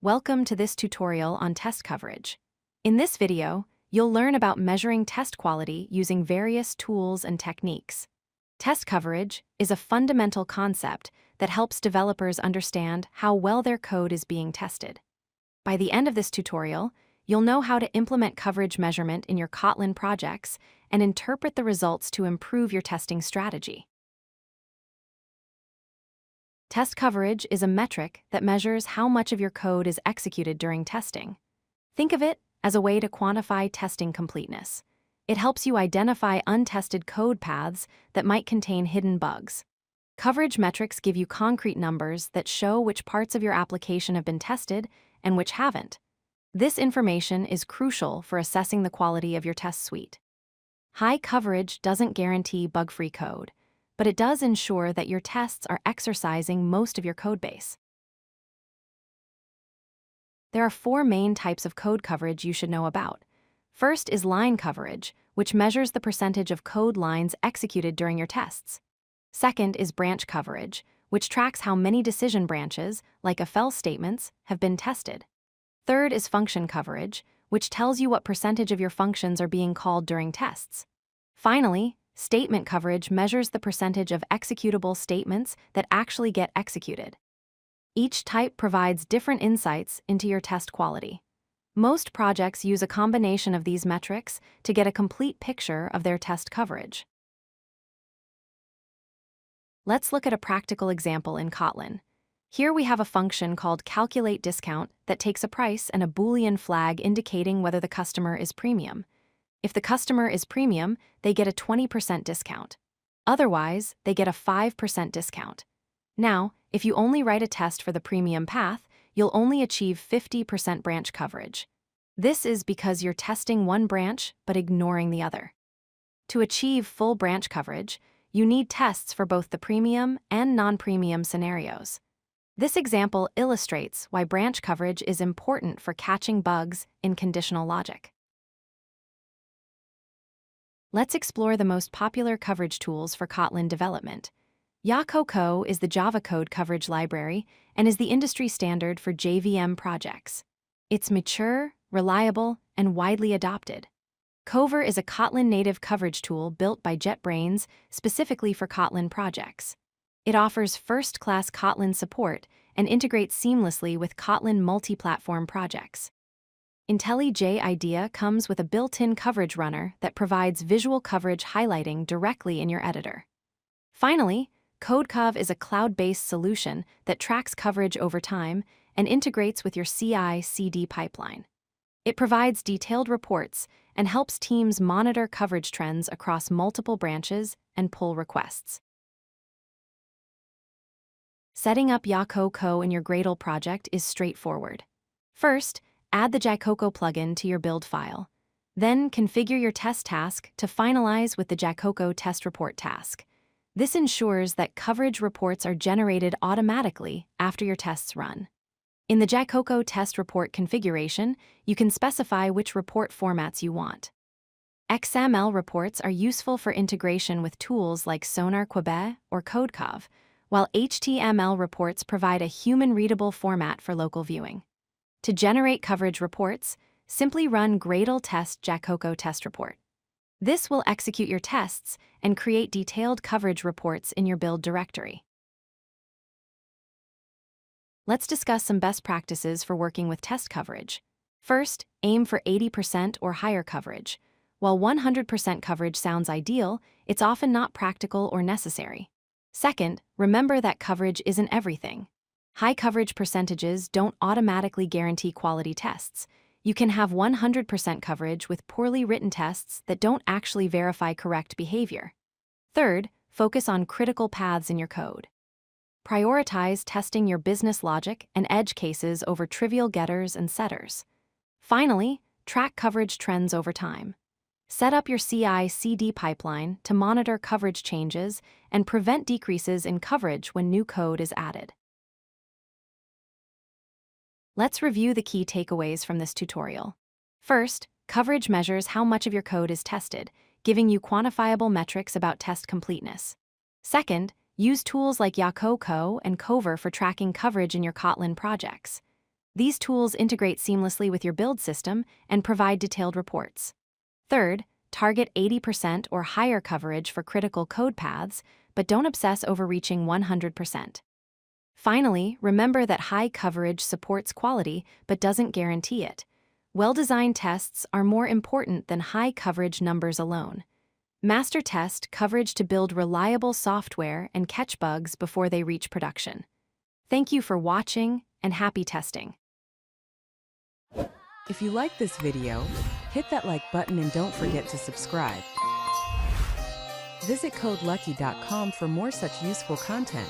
Welcome to this tutorial on test coverage. In this video, you'll learn about measuring test quality using various tools and techniques. Test coverage is a fundamental concept that helps developers understand how well their code is being tested. By the end of this tutorial, you'll know how to implement coverage measurement in your Kotlin projects and interpret the results to improve your testing strategy. Test coverage is a metric that measures how much of your code is executed during testing. Think of it as a way to quantify testing completeness. It helps you identify untested code paths that might contain hidden bugs. Coverage metrics give you concrete numbers that show which parts of your application have been tested and which haven't. This information is crucial for assessing the quality of your test suite. High coverage doesn't guarantee bug-free code, but it does ensure that your tests are exercising most of your codebase. There are four main types of code coverage you should know about. First is line coverage, which measures the percentage of code lines executed during your tests. Second is branch coverage, which tracks how many decision branches, like if-else statements, have been tested. Third is function coverage, which tells you what percentage of your functions are being called during tests. Finally, statement coverage measures the percentage of executable statements that actually get executed. Each type provides different insights into your test quality. Most projects use a combination of these metrics to get a complete picture of their test coverage. Let's look at a practical example in Kotlin. Here we have a function called calculateDiscount that takes a price and a Boolean flag indicating whether the customer is premium. If the customer is premium, they get a 20% discount. Otherwise, they get a 5% discount. Now, if you only write a test for the premium path, you'll only achieve 50% branch coverage. This is because you're testing one branch but ignoring the other. To achieve full branch coverage, you need tests for both the premium and non-premium scenarios. This example illustrates why branch coverage is important for catching bugs in conditional logic. Let's explore the most popular coverage tools for Kotlin development. JaCoCo is the Java code coverage library and is the industry standard for JVM projects. It's mature, reliable, and widely adopted. Kover is a Kotlin native coverage tool built by JetBrains specifically for Kotlin projects. It offers first-class Kotlin support and integrates seamlessly with Kotlin multi-platform projects. IntelliJ IDEA comes with a built-in coverage runner that provides visual coverage highlighting directly in your editor. Finally, Codecov is a cloud-based solution that tracks coverage over time and integrates with your CI/CD pipeline. It provides detailed reports and helps teams monitor coverage trends across multiple branches and pull requests. Setting up JaCoCo in your Gradle project is straightforward. First, add the JaCoCo plugin to your build file. Then configure your test task to finalize with the JaCoCo test report task. This ensures that coverage reports are generated automatically after your tests run. In the JaCoCo test report configuration, you can specify which report formats you want. XML reports are useful for integration with tools like SonarQuebec or Codecov, while HTML reports provide a human-readable format for local viewing. To generate coverage reports, simply run Gradle test JaCoCo test report. This will execute your tests and create detailed coverage reports in your build directory. Let's discuss some best practices for working with test coverage. First, aim for 80% or higher coverage. While 100% coverage sounds ideal, it's often not practical or necessary. Second, remember that coverage isn't everything. High coverage percentages don't automatically guarantee quality tests. You can have 100% coverage with poorly written tests that don't actually verify correct behavior. Third, focus on critical paths in your code. Prioritize testing your business logic and edge cases over trivial getters and setters. Finally, track coverage trends over time. Set up your CI/CD pipeline to monitor coverage changes and prevent decreases in coverage when new code is added. Let's review the key takeaways from this tutorial. First, coverage measures how much of your code is tested, giving you quantifiable metrics about test completeness. Second, use tools like JaCoCo and Kover for tracking coverage in your Kotlin projects. These tools integrate seamlessly with your build system and provide detailed reports. Third, target 80% or higher coverage for critical code paths, but don't obsess over reaching 100%. Finally, remember that high coverage supports quality but doesn't guarantee it. Well-designed tests are more important than high coverage numbers alone. Master test coverage to build reliable software and catch bugs before they reach production. Thank you for watching and happy testing. If you like this video, hit that like button and don't forget to subscribe. Visit codelucky.com for more such useful content.